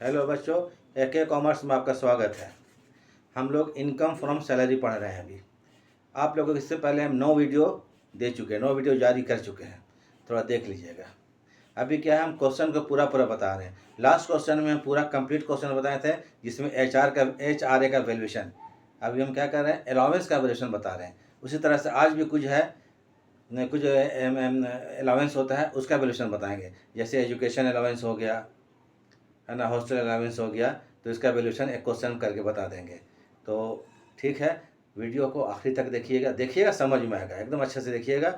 Hello बच्चों, AK commerce में आपका स्वागत है। हम लोग इनकम फ्रॉम सैलरी पढ़ रहे हैं। अभी आप लोगों को इससे पहले हम 9 वीडियो दे चुके हैं, 9 वीडियो जारी कर चुके हैं, थोड़ा देख लीजिएगा। अभी क्या है, हम क्वेश्चन को पूरा बता रहे हैं। लास्ट क्वेश्चन में हम पूरा कंप्लीट क्वेश्चन बताए थे, जिसमें HRA का वैल्यूएशन। अभी हम क्या कर रहे हैं, अलाउंस का वैल्यूएशन बता रहे हैं। उसी तरह से आज भी कुछ है, कुछ अलाउंस होता है, उसका वैल्यूएशन बताएंगे। जैसे एजुकेशन अलाउंस हो गया है ना, हॉस्टल अलाउंस हो गया, तो इसका वैल्यूएशन एक क्वेश्चन करके बता देंगे। तो ठीक है, वीडियो को आखिरी तक देखिएगा, समझ में आएगा, एकदम अच्छे से देखिएगा।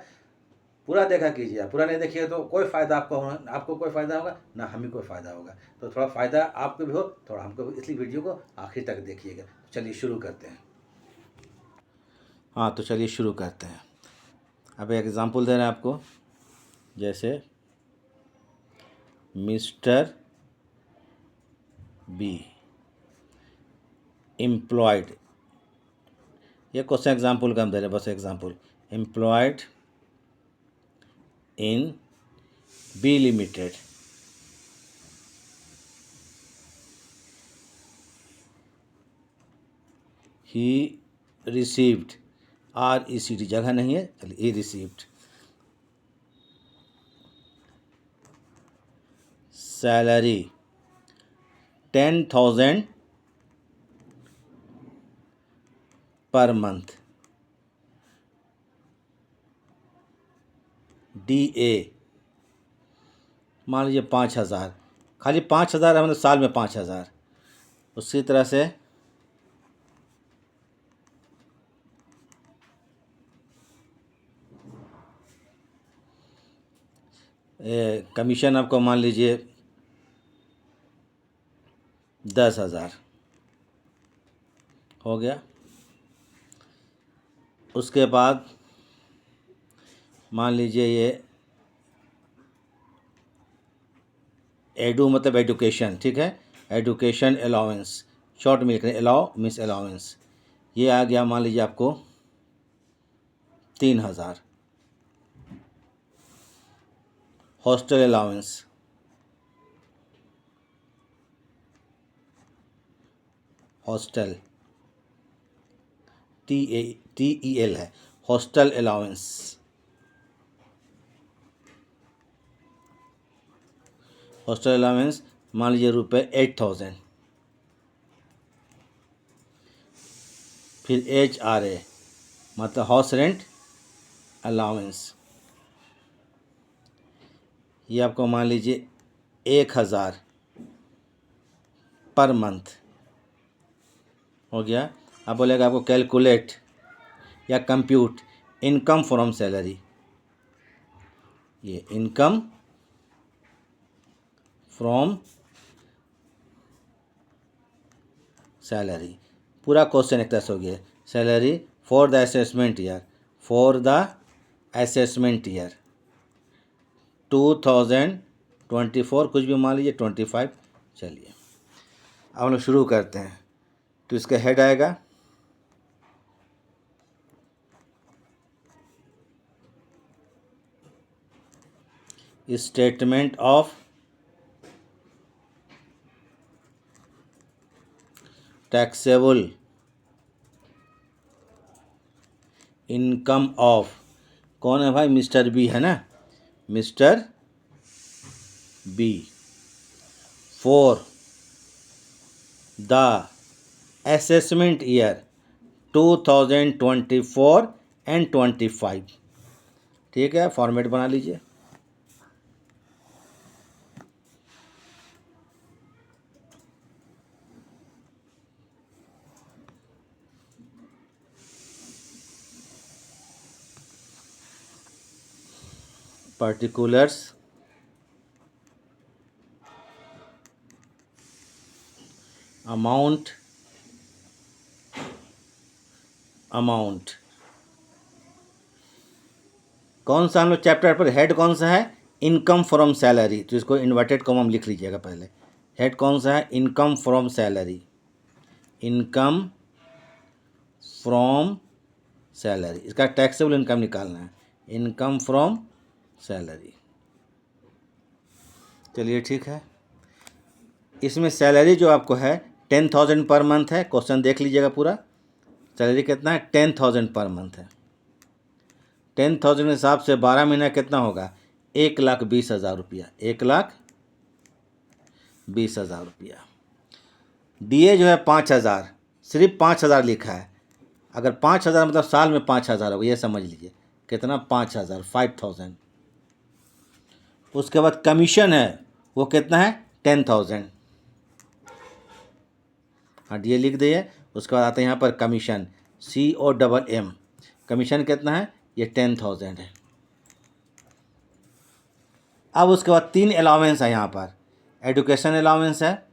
पूरा देखा कीजिए, पूरा नहीं देखिएगा तो कोई फ़ायदा आपको कोई फ़ायदा होगा ना, हमें कोई फ़ायदा होगा। तो थोड़ा फ़ायदा आपको भी हो, थोड़ा हमको भी, इसलिए वीडियो को आखिरी तक देखिएगा। तो चलिए शुरू करते हैं। हाँ, तो चलिए शुरू करते हैं। अब एक एग्ज़ाम्पल दे रहे हैं आपको, जैसे मिस्टर बी एम्प्लॉयड, ये क्वेश्चन एग्जाम्पल का हम दे रहे हैं, बस example. Employed in B limited, he received, RECD जगह नहीं है, चलिए, ही received salary 10,000 per month, DA मान लीजिए 5,000, खाली 5,000 है, मतलब साल में 5,000। उसी तरह से कमीशन आपको मान लीजिए 10,000 हो गया। उसके बाद मान लीजिए ये एडू मतलब एजुकेशन, ठीक है, एजुकेशन अलाउंस, शॉर्ट में लिख रहे हैं, अलाउ मीन्स अलाउंस, ये आ गया मान लीजिए आपको 3,000। हॉस्टल अलाउंस, हॉस्टल TEL है, हॉस्टल अलाउंस, हॉस्टल अलाउंस मान लीजिए रुपये 8,000। फिर HRA मतलब हाउस रेंट अलाउंस, ये आपको मान लीजिए 1,000 पर मंथ हो गया। अब बोलेगा आपको कैलकुलेट या कंप्यूट इनकम फ्रॉम सैलरी, ये इनकम फ्रॉम सैलरी, पूरा क्वेश्चन एक तरह से हो गया। Salary for the assessment year, for the assessment year 2024, कुछ भी मान लीजिए 25। चलिए अब हम लोग शुरू करते हैं। तो इसका हेड आएगा statement of taxable income of, कौन है भाई, मिस्टर बी है ना, mister B, for the assessment year 2024 and 25। ठीक है, फॉर्मेट बना लीजिए। particulars amount कौन सा हम लोग चैप्टर पर, हेड कौन सा है, इनकम फ्रॉम सैलरी, तो इसको इन्वर्टेड कॉमा में लिख लीजिएगा पहले। हेड कौन सा है, income from salary, income from salary, इसका टैक्सेबल इनकम निकालना है, इनकम फ्रॉम सैलरी। चलिए ठीक है, इसमें सैलरी जो आपको है 10,000 पर मंथ है। क्वेश्चन देख लीजिएगा पूरा। सैलरी कितना है? 10,000 पर मंथ है। 10,000 के हिसाब से 12 महीना कितना होगा? 1,20,000 रुपया। 1,20,000 रुपया। DA जो है 5,000, सिर्फ 5,000 लिखा है। अगर 5,000 मतलब साल में 5,000 होगा, ये समझ लीजिए कितना, 5,000, 5,000। उसके बाद कमीशन है वो कितना है? 10,000। हाँ, DA लिख दिए। उसके बाद आते हैं यहाँ पर कमीशन, COMM। कमीशन कितना है? ये 10,000 है। अब उसके बाद 3 अलाउंस है यहाँ पर। एजुकेशन अलाउंस है,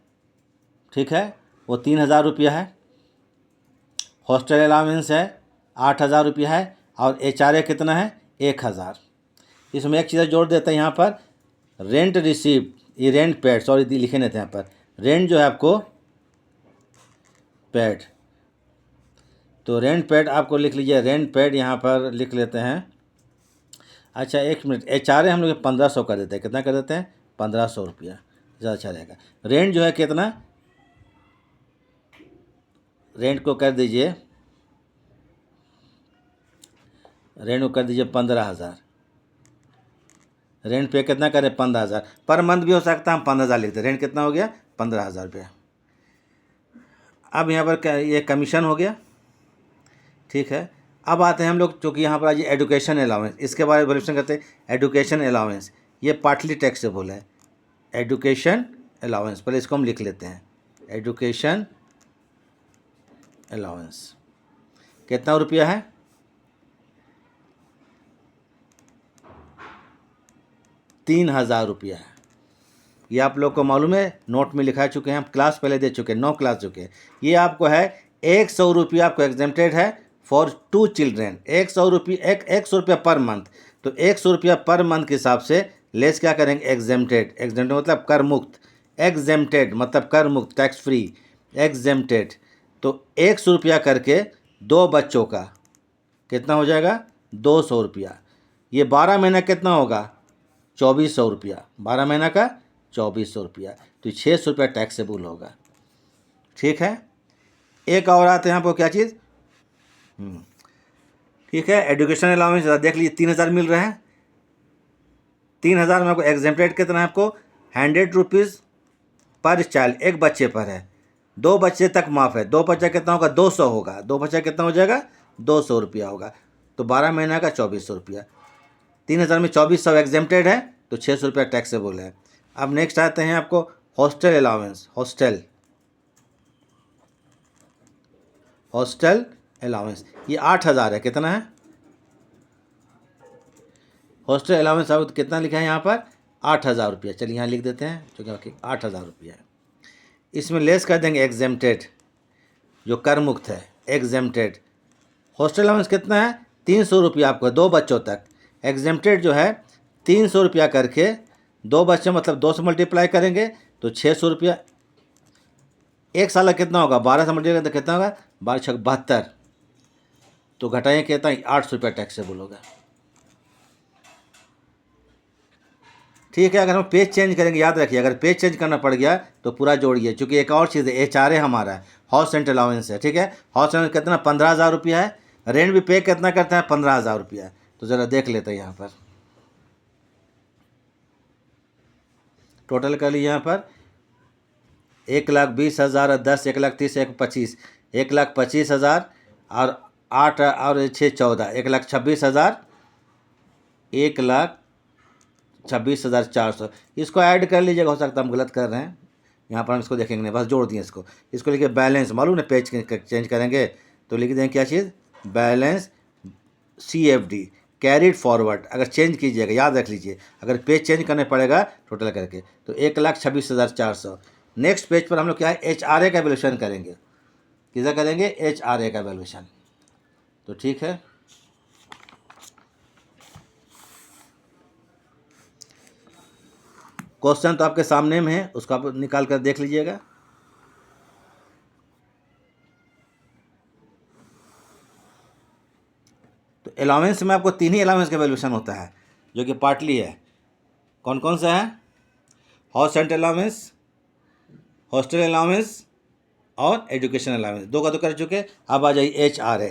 ठीक है, वो 3,000 रुपया है। हॉस्टल अलाउंस है 8,000 रुपया है। और HRA कितना है? 1,000। इसमें एक चीज़ जोड़ देते हैं यहाँ पर, रेंट रिसीप्ट, ये रेंट पेड, सॉरी लिखे नहीं थे यहाँ पर। रेंट जो है आपको पेड, तो रेंट पेड आपको लिख लीजिए। रेंट पेड यहाँ पर लिख लेते हैं। अच्छा, 1 मिनट। HRA हम लोग 1,500 कर देते हैं। कितना कर देते हैं? 1,500 रुपया, ज़्यादा अच्छा रहेगा। रेंट जो है कितना? रेंट को कर दीजिए, रेंट को कर दीजिए 15,000। रेंट पे कितना करें? 15,000। पर मंथ भी हो सकता है, हम 15,000 लिखते हैं। रेंट कितना हो गया? 15,000 रुपया। अब यहाँ पर ये कमीशन हो गया, ठीक है। अब आते हैं हम लोग, चूँकि यहाँ पर आज एजुकेशन अलाउंस, इसके बारे में वैल्यूएशन करते हैं। एजुकेशन अलाउंस ये पार्टली टैक्सेबल है। एजुकेशन अलाउंस, पहले इसको हम लिख लेते हैं। एजुकेशन अलाउंस कितना रुपया है? 3,000 रुपया है। ये आप लोग को मालूम है, नोट में लिखा चुके हैं, हम क्लास पहले दे चुके हैं, 9 क्लास चुके हैं। ये आपको है 100 रुपया आपको एग्जेम्प्टेड है फॉर 2 चिल्ड्रेन। 100 रुपया, 100 रुपया पर मंथ। तो 100 रुपया पर मंथ के हिसाब से लेस क्या करेंगे? एग्जेम्प्टेड। एग्जेम्प्टेड मतलब कर मुक्त। एग्जेम्प्टेड मतलब कर मुक्त, टैक्स फ्री, एग्जेम्प्टेड। तो 100 रुपया करके 2 बच्चों का कितना हो जाएगा? 200 रुपया। ये 12 महीना कितना होगा? 2,400 रुपया। 12 महीना का 2,400 रुपया। तो 600 रुपया टैक्सेबल होगा, ठीक है। एक और आते हैं आपको क्या चीज़, ठीक है, एजुकेशन अलाउंस देख लीजिए 3,000 मिल रहा है। 3,000 में आपको एग्जेम्प्टेड कितना है? आपको 100 रुपीज़ पर चाइल्ड, एक बच्चे पर है। 2 बच्चे तक माफ़ है। 2 बच्चा कितना होगा? 200 होगा। 2 बच्चा कितना हो जाएगा? 200 रुपया होगा। तो 12 महीना का 2,400 रुपया। 3,000 में 2,400 एग्जेम्प्टेड है, तो 600 रुपया टैक्सेबल है। अब नेक्स्ट आते हैं आपको हॉस्टल अलाउंस। हॉस्टल अलाउंस ये 8,000 है। कितना है हॉस्टल अलाउंस? अब कितना लिखा है यहाँ पर? 8,000 रुपया। चलिए यहाँ लिख देते हैं, क्योंकि 8,000 रुपया है। इसमें लेस कर देंगे एग्जेम्प्टेड, जो कर मुक्त है, एग्जेम्प्टेड। हॉस्टल अलाउंस कितना है? 300 रुपया आपको 2 बच्चों तक। एग्जेम्प्टेड जो है 300 रुपया करके 2 बच्चे मतलब 2 से मल्टीप्लाई करेंगे तो 600 रुपया। एक साल का कितना होगा? 12 से मल्टीप्लाई तो कितना होगा? 12 × 72। तो घटाएँ कितना? 800 रुपया टैक्सेबल होगा, ठीक है। अगर हम पेज चेंज करेंगे, याद रखिए, अगर पेज चेंज करना पड़ गया तो पूरा जोड़िए, क्योंकि एक और चीज़ है, HRA हमारा है, हाउस रेंट अलाउंस है, ठीक है। हाउस रेंट कितना? 15,000 रुपया है। रेंट भी पे कितना करता है? 15,000 रुपया। तो ज़रा देख लेते हैं यहाँ पर, टोटल कर लीजिए यहाँ पर 1,20,000, 10, 1,30,000, 1,25,000, 1,25,000 और 8 और 6, 14, 1,26,000, 1,26,400। इसको ऐड कर लीजिएगा, हो सकता है हम गलत कर रहे हैं। यहाँ पर हम इसको देखेंगे नहीं, बस जोड़ दिए इसको। इसको लिखिए बैलेंस, मालूम है पेज चेंज करेंगे तो लिख देंगे क्या चीज़? Balance CFD, carried forward. अगर चेंज कीजिएगा, याद रख लीजिए, अगर पेज चेंज करने पड़ेगा टोटल करके तो 1,26,400। नेक्स्ट पेज पर हम लोग क्या है? HRA का वैल्यूएशन करेंगे। किधर करेंगे? HRA का वैल्यूएशन। तो ठीक है, क्वेश्चन तो आपके सामने में है, उसको आप निकाल कर देख लीजिएगा। तो अलाउंस में आपको 3 ही अलाउंस का वैल्यूएशन होता है, जो कि पार्टली है। कौन कौन सा है? House rent allowance, hostel allowance और एजुकेशन अलाउंस, दो का तो कर चुके। अब आ जाइए HRA,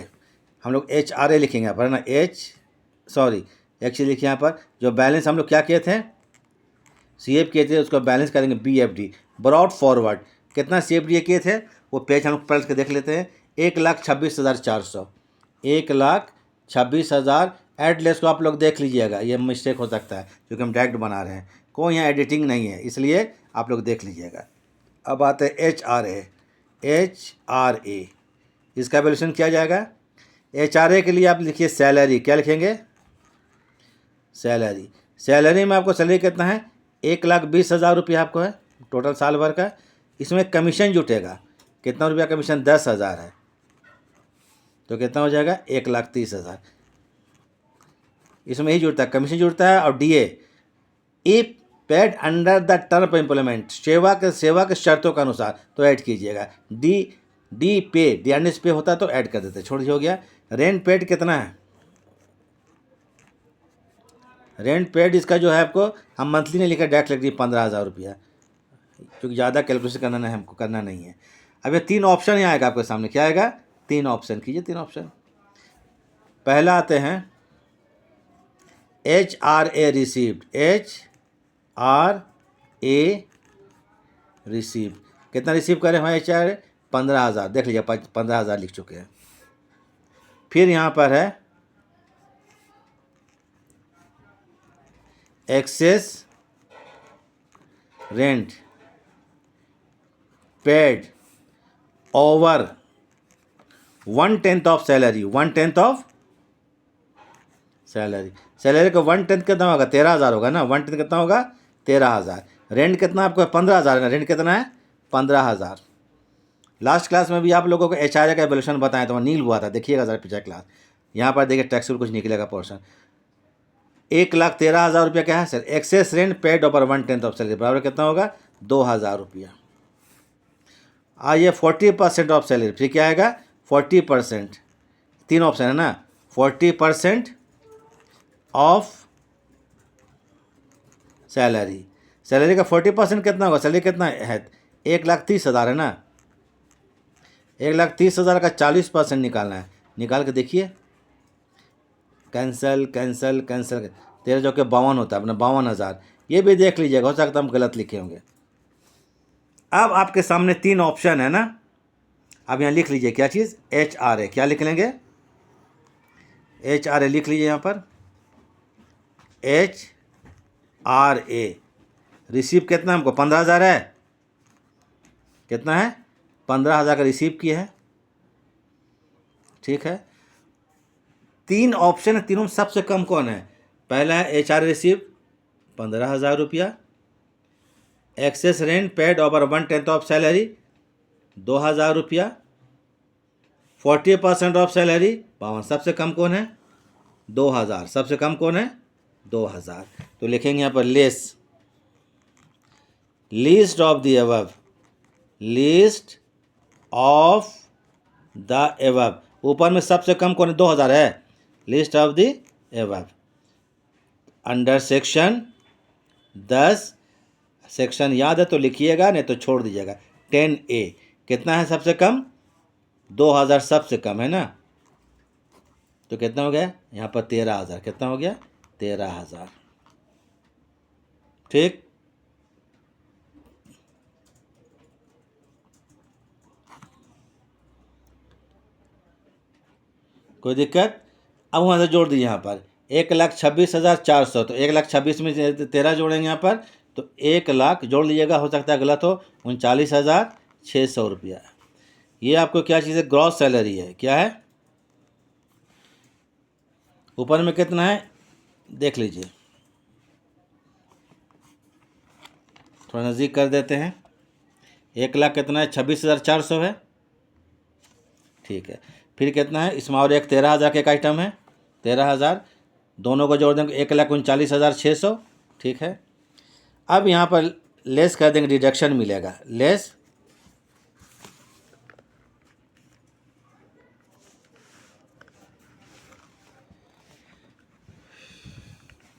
हम लोग HRA लिखेंगे यहाँ पर, है ना। एक चीज़ लिखिए यहाँ पर, जो बैलेंस हम लोग क्या किए थे, CF किए थे, उसको बैलेंस करेंगे BFD, ब्रॉड फॉरवर्ड। कितना CFD किए थे वो पेज हम लोग पलट के देख लेते हैं। 1,26,400, 1,26,000। एडलेस को आप लोग देख लीजिएगा, ये मिस्टेक हो सकता है क्योंकि हम डायरेक्ट बना रहे हैं, कोई यहाँ एडिटिंग नहीं है, इसलिए आप लोग देख लीजिएगा। अब आते हैं HRA, इसका वैल्यूएशन किया जाएगा। HRA के लिए आप लिखिए सैलरी, क्या लिखेंगे, सैलरी में आपको सैलरी कितना है, 1,20,000 रुपया आपको है टोटल साल भर का। इसमें कमीशन जुटेगा, कितना रुपया कमीशन, 10,000 है, तो कितना हो जाएगा, 1,30,000। इसमें ही जुड़ता है, कमीशन जुड़ता है, और DA if paid under the term of employment, सेवा के शर्तों के अनुसार तो ऐड कीजिएगा। डी पे होता है तो ऐड कर देते, छोड़ हो गया। रेंट पेड कितना है, रेंट पेड इसका जो है आपको, हम मंथली नहीं लिखा, डायरेक्ट लिख दिए 15,000 रुपया, क्योंकि ज़्यादा कैलकुलेशन करना है, हमको करना नहीं है। अब ये 3 ऑप्शन ही आएगा आपके सामने, क्या आएगा, 3 ऑप्शन, कीजिए 3 ऑप्शन। पहला आते हैं HRA रिसीव्ड, HRA रिसीव्ड, कितना रिसीव करें भाई HRA, 15,000, देख लीजिए 15,000 लिख चुके हैं। फिर यहाँ पर है excess rent paid over 1/10 of salary, 1/10 of salary का 1/10 कितना होगा, 13,000 होगा ना, 1/10 कितना होगा, 13,000। रेंट कितना आपको, 15,000 है ना, रेंट कितना है, 15,000। लास्ट क्लास में भी आप लोगों को HRA का वैल्यूएशन बताया तो नील हुआ था, देखिएगा ज़रा पिछला क्लास। यहाँ पर देखिए टैक्स कुछ निकलेगा पोर्शन। 1,13,000 रुपया क्या है sir, excess rent paid over 1/10 of salary, बराबर कितना होगा, 2,000 रुपया। आइए 40% ऑफ सैलरी, फिर क्या आएगा, 40%, 3 ऑप्शन है ना, 40% ऑफ सैलरी का 40% कितना होगा, सैलरी कितना है, 1,30,000 है ना, 1,30,000 का 40% निकालना है, निकाल के देखिए, कैंसल 13 जो कि 52 होता है अपना, 52,000। ये भी देख लीजिएगा, हो सकता है हम गलत लिखे होंगे। अब आपके सामने 3 ऑप्शन है ना, अब यहाँ लिख लीजिए क्या चीज़, HRA, क्या लिख लेंगे, HRA लिख लीजिए यहाँ पर, HRA रिसीव कितना हमको, 15,000 है, कितना है, 15,000 का रिसीव किया है, ठीक है। 3 ऑप्शन है, तीनों में सबसे कम कौन है, पहला है HRA रिसीव 15,000 रुपया, excess rent paid over 1/10 of salary 2,000 रुपया, 40% ऑफ सैलरी 52, सबसे कम कौन है, 2,000, सबसे कम कौन है, 2,000। तो लिखेंगे यहाँ पर list of the above, list of the above, ऊपर में सबसे कम कौन है, 2,000 है, list of the above under section 10, section याद है तो लिखिएगा, नहीं तो छोड़ दीजिएगा। 10A कितना है सबसे कम, 2,000 सबसे कम है ना, तो कितना हो गया यहाँ पर 13,000, कितना हो गया, 13,000, ठीक। कोई दिक्कत, अब वहाँ से जोड़ दीजिए यहाँ पर 1,26,400, तो 1,26,000 में 13 जोड़ेंगे यहाँ पर, तो 1,00,000 जोड़ लीजिएगा, हो सकता है गलत हो, 39,600 रुपया। ये आपको क्या चीज़ है, ग्रॉस सैलरी है, क्या है, ऊपर में कितना है देख लीजिए, थोड़ा नज़दीक कर देते हैं, 1,00,000 कितना है, 26,400 है, ठीक है। फिर कितना है, इसमें और एक 13,000 का एक आइटम है, 13,000, दोनों को जोड़ देंगे 1,39,600, ठीक है। अब यहाँ पर लेस कर देंगे, डिडक्शन मिलेगा, लेस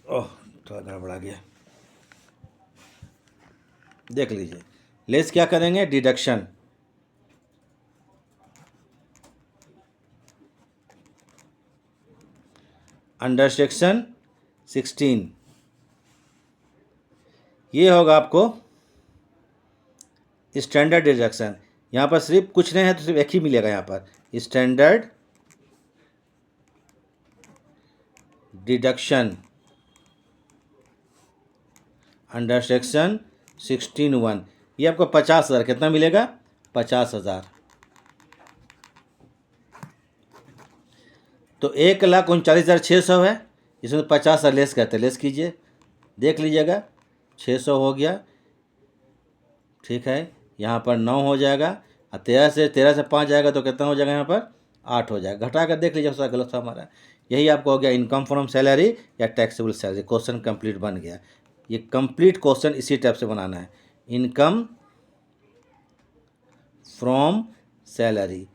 ओह थोड़ा गड़बड़ा गया, देख लीजिए, लेस क्या करेंगे, डिडक्शन। अंडर सेक्शन 16 ये होगा आपको स्टैंडर्ड डिडक्शन। यहाँ पर सिर्फ कुछ नहीं है तो सिर्फ एक ही मिलेगा यहाँ पर, स्टैंडर्ड डिडक्शन अंडर सेक्शन 16(1). ये आपको 50,000 कितना मिलेगा, 50,000। तो 1,39,600 है, इसमें 50,000 लेस करते, लेस कीजिए, देख लीजिएगा 600 हो गया, ठीक है। यहाँ पर 9 हो जाएगा और 13 से 5 जाएगा तो कितना हो जाएगा, यहाँ पर 8 हो जाएगा। घटा कर देख लीजिए, उसका गलत था हमारा। यही आपको हो गया इनकम फ्रॉम सैलरी या टैक्सेबल सैलरी। क्वेश्चन कंप्लीट बन गया। ये कंप्लीट क्वेश्चन इसी टाइप से बनाना है, इनकम फ्रॉम सैलरी।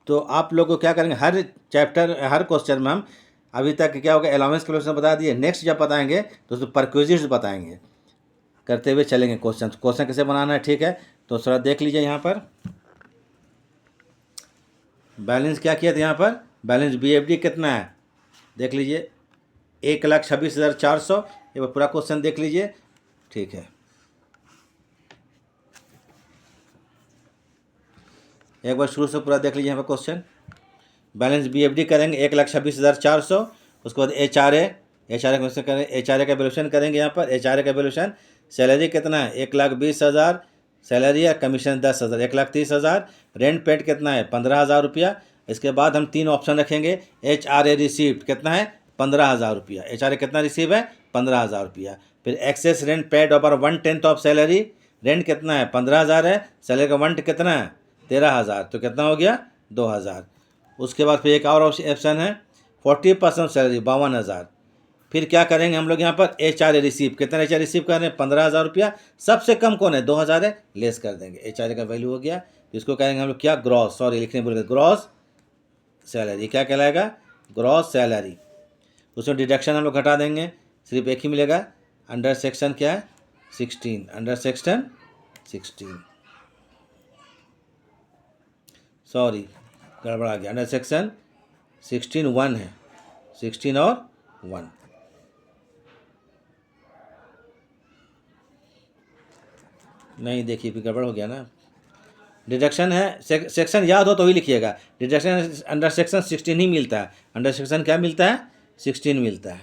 तो आप लोग को क्या करेंगे, हर चैप्टर हर क्वेश्चन में हम अभी तक क्या होगा, अलाउंस कैलकुलेशन बता दिए, नेक्स्ट जब बताएंगे तो उसमें परक्विजिट्स बताएंगे, करते हुए चलेंगे क्वेश्चन। क्वेश्चन कैसे बनाना है, ठीक है। तो थोड़ा देख लीजिए, यहाँ पर बैलेंस क्या किया था, यहाँ पर बैलेंस BFD कितना है देख लीजिए, 1,26,400। एक बार पूरा क्वेश्चन देख लीजिए, ठीक है। एक बार शुरू से पूरा देख लीजिए यहाँ पर क्वेश्चन। बैलेंस BFD करेंगे 1,26,400। उसके बाद HRA क्वेश्चन करेंगे, HRA का वैल्यूएशन करेंगे। यहाँ पर HRA का वैल्यूएशन, सैलरी कितना है 1,20,000, सैलरी या कमीशन 10,000, 1,30,000। रेंट पेड कितना है 15,000 रुपया। इसके बाद हम 3 ऑप्शन रखेंगे। HRA रिसीव्ड कितना है 15,000 रुपया, HRA कितना रिसीव है 15,000 रुपया। फिर excess rent paid over 1/10 of salary, rent कितना है 15,000 है, सैलरी का 1 कितना है 13,000, तो कितना हो गया 2,000। उसके बाद फिर एक और ऑप्शन है 40% सैलरी 52,000। फिर क्या करेंगे हम लोग यहाँ पर, HRA रिसीव कितना, HRA रिसीव कर रहे हैं 15,000 रुपया। सबसे कम कौन है 2,000 है, लेस कर देंगे, HRA का वैल्यू हो गया। तो इसको कहेंगे हम लोग क्या, ग्रॉस, सॉरी लिखने बोल गए, ग्रॉस सैलरी। क्या कहलाएगा, ग्रॉस सैलरी। उसमें डिडक्शन हम लोग घटा देंगे, सिर्फ एक ही मिलेगा, अंडर सेक्शन क्या है 16, अंडर सेक्शन 16, सॉरी गड़बड़ा गया, अंडर सेक्शन 16(1) है, 16 और 1। नहीं देखिए फिर गड़बड़ हो गया ना, डिडक्शन है सेक्शन याद हो तो ही लिखिएगा। डिडक्शन अंडर सेक्शन 16 ही मिलता है, अंडर सेक्शन क्या मिलता है 16 मिलता है।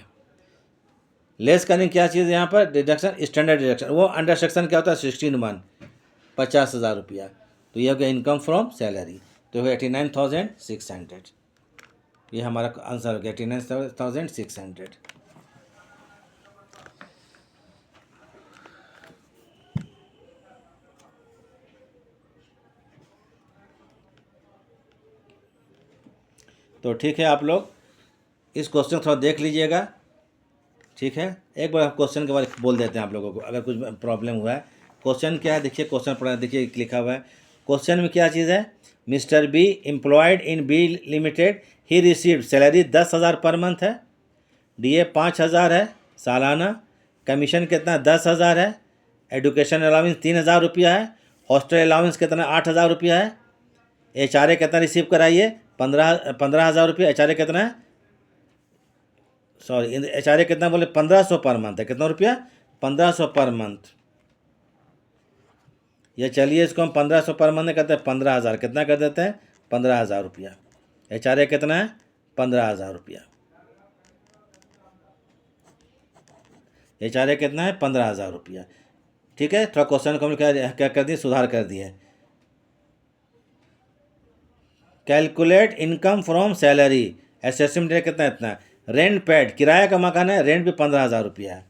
लेस करेंगे क्या चीज़ यहाँ पर, डिडक्शन स्टैंडर्ड डिडक्शन, वो अंडर सेक्शन क्या होता है 16(1), 50,000 रुपया। तो ये हो गया इनकम फ्रॉम सैलरी, तो 89,600। ये हमारा आंसर हो गया 89,600। तो ठीक है, आप लोग इस क्वेश्चन को थोड़ा देख लीजिएगा, ठीक है। एक बार क्वेश्चन के बारे में बोल देते हैं आप लोगों को, अगर कुछ प्रॉब्लम हुआ है। क्वेश्चन क्या है देखिए, क्वेश्चन पढ़ा देखिए, लिखा हुआ है क्वेश्चन में क्या चीज़ है, mister B employed in B limited, he received salary 10,000 per month है, DA 5,000 है सालाना, कमीशन कितना 10,000 है, एजुकेशन अलाउंस 3,000 रुपया है, हॉस्टल अलाउंस कितना 8,000 रुपया है, HRA कितना रिसीव कराइए 15,000 रुपया, HRA कितना है, सॉरी HRA कितना बोले 1,500 पर मंथ है, कितना रुपया 1,500 पर मंथ। या चलिए इसको हम 1,500 पर मंथ कहते हैं 15,000, कितना कर देते हैं 15,000 रुपया। HRA कितना है 15,000 रुपया, HRA कितना है 15,000 रुपया, ठीक है। थोड़ा क्वेश्चन को हम क्या कर दिए, सुधार कर दिए। Calculate income from salary, assessment कितना इतना, रेंट पेड किराया का मकान है, रेंट भी 15,000 रुपया है।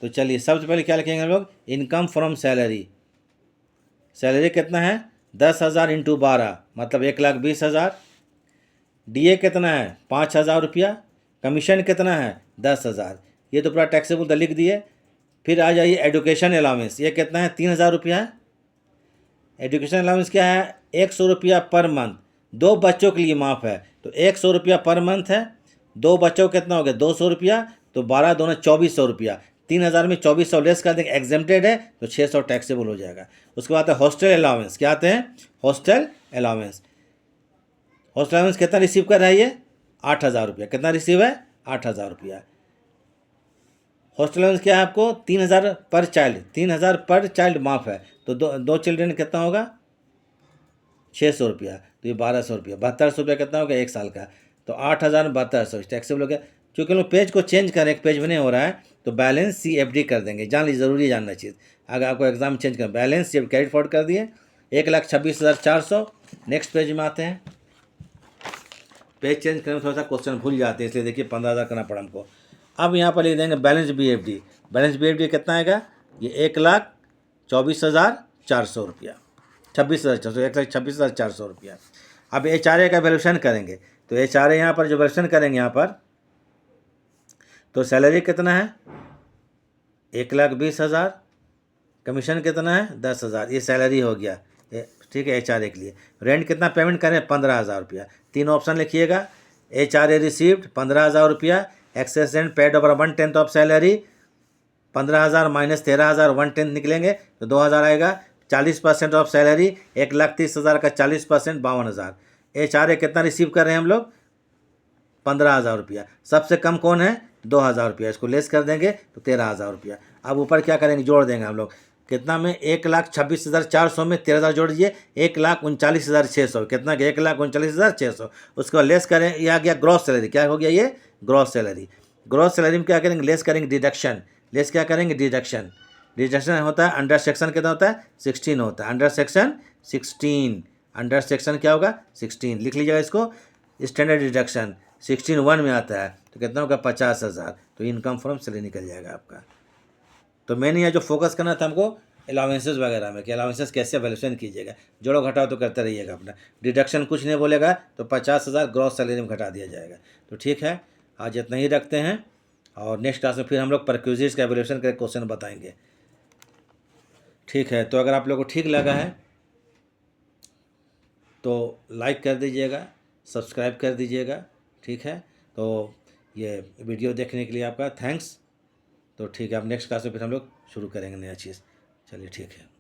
तो चलिए सबसे पहले क्या लिखेंगे हम लोग, इनकम फ्रॉम सैलरी, सैलरी कितना है 10,000 × 12 मतलब 1,20,000, DA कितना है 5,000 रुपया, कमीशन कितना है 10,000, ये तो पूरा टैक्सेबल लिख दिए। फिर आ जाइए एजुकेशन अलाउंस, ये कितना है 3,000 रुपया है। एजुकेशन अलाउंस क्या है 100 रुपया पर मंथ, 2 बच्चों के लिए माफ़ है, तो 100 रुपया पर मंथ है। 2 बच्चों कितना हो गया 200 रुपया, तो 12 दूना 2,400 रुपया, 3000 में 2400 लेस कर देंगे, एग्जेम्प्टेड है तो 600 टैक्सेबल हो जाएगा। उसके बाद हॉस्टल अलाउंस, क्या आते हैं हॉस्टल अलाउंस। हॉस्टल अलाउंस कितना रिसीव कर रहा है ये 8000 रुपया, कितना रिसीव है 8000 रुपया। हॉस्टल अलाउंस क्या है आपको 3000 पर चाइल्ड, 3000 पर चाइल्ड माफ़ है, तो दो चिल्ड्रेन कितना होगा 600 रुपया, तो ये 1200 रुपया, 7200 रुपया कितना होगा 1 साल का, तो 8000 7200 टैक्सेबल हो गया। क्योंकि लोग पेज को चेंज करें, एक पेज में नहीं हो रहा है, तो बैलेंस CFD कर देंगे, जान लीजिए ज़रूरी जानना चीज़। अगर आपको एग्जाम चेंज कर बैलेंस CFD कैरिट फॉरवर्ड कर दिए 1,26,400। नेक्स्ट पेज में आते हैं, पेज चेंज करने में थोड़ा सा क्वेश्चन भूल जाते हैं, इसलिए देखिए 15,000 करना पड़ा हमको। अब यहाँ पर लिख देंगे बैलेंस BFD, बैलेंस BFD कितना आएगा ये 1,24,400 रुपया, 26,400, 1,26,400 रुपया। अब HRA का वैल्यूएशन करेंगे, तो HRA यहाँ पर जो वैल्यूएशन करेंगे यहाँ पर, तो सैलरी कितना है 1,20,000, कमीशन कितना है 10,000, ये सैलरी हो गया, ठीक है HRA के लिए। रेंट कितना पेमेंट करें 15,000 रुपया, 3 ऑप्शन लिखिएगा। HRA रिसीव्ड 15,000 रुपया, excess rent paid over 1/10 of salary, 15,000 minus 13,000 1/10 निकलेंगे तो 2,000 आएगा। 40% ऑफ सैलरी 1,30,000 का 40% 52,000। HRA कितना रिसीव कर रहे हैं हम लोग 15,000 रुपया, सबसे कम कौन है 2,000 रुपया, इसको लेस कर देंगे तो 13,000 रुपया। अब ऊपर क्या करेंगे जोड़ देंगे हम लोग, कितना में 1,26,400 में 13,000 जोड़ दीजिए 1,39,600, कितना 1,39,600। उसको लेस करें, यह आ गया ग्रॉस सैलरी, क्या हो गया ये ग्रॉस सैलरी। ग्रॉस सैलरी में क्या करेंगे लेस करेंगे डिडक्शन, लेस क्या करेंगे डिडक्शन। डिडक्शन होता है अंडर सेक्शन कितना होता है 16 होता है, अंडर सेक्शन 16, अंडर सेक्शन क्या होगा 16 लिख लीजिएगा इसको। स्टैंडर्ड डिडक्शन 16(1) में आता है तो कितना होगा 50,000, तो इनकम फ्रॉम सैलरी निकल जाएगा आपका। तो मैंने यहाँ जो फोकस करना था हमको अलाउंसेस वगैरह में कि अलाउंसेस कैसे वैल्यूएशन कीजिएगा, जोड़ो घटाओ तो करते रहिएगा अपना। डिडक्शन कुछ नहीं बोलेगा तो 50,000 ग्रॉस सैलरी में घटा दिया जाएगा। तो ठीक है, आज इतना ही रखते हैं, और नेक्स्ट क्लास में फिर हम लोग परक्यूजिट्स का वैल्यूएशन के क्वेश्चन बताएंगे। ठीक है, तो अगर आप लोगों को ठीक लगा है तो लाइक कर दीजिएगा, सब्सक्राइब कर दीजिएगा। ठीक है, तो ये वीडियो देखने के लिए आपका थैंक्स। तो ठीक है, अब नेक्स्ट क्लास में फिर हम लोग शुरू करेंगे नया चीज़। चलिए ठीक है।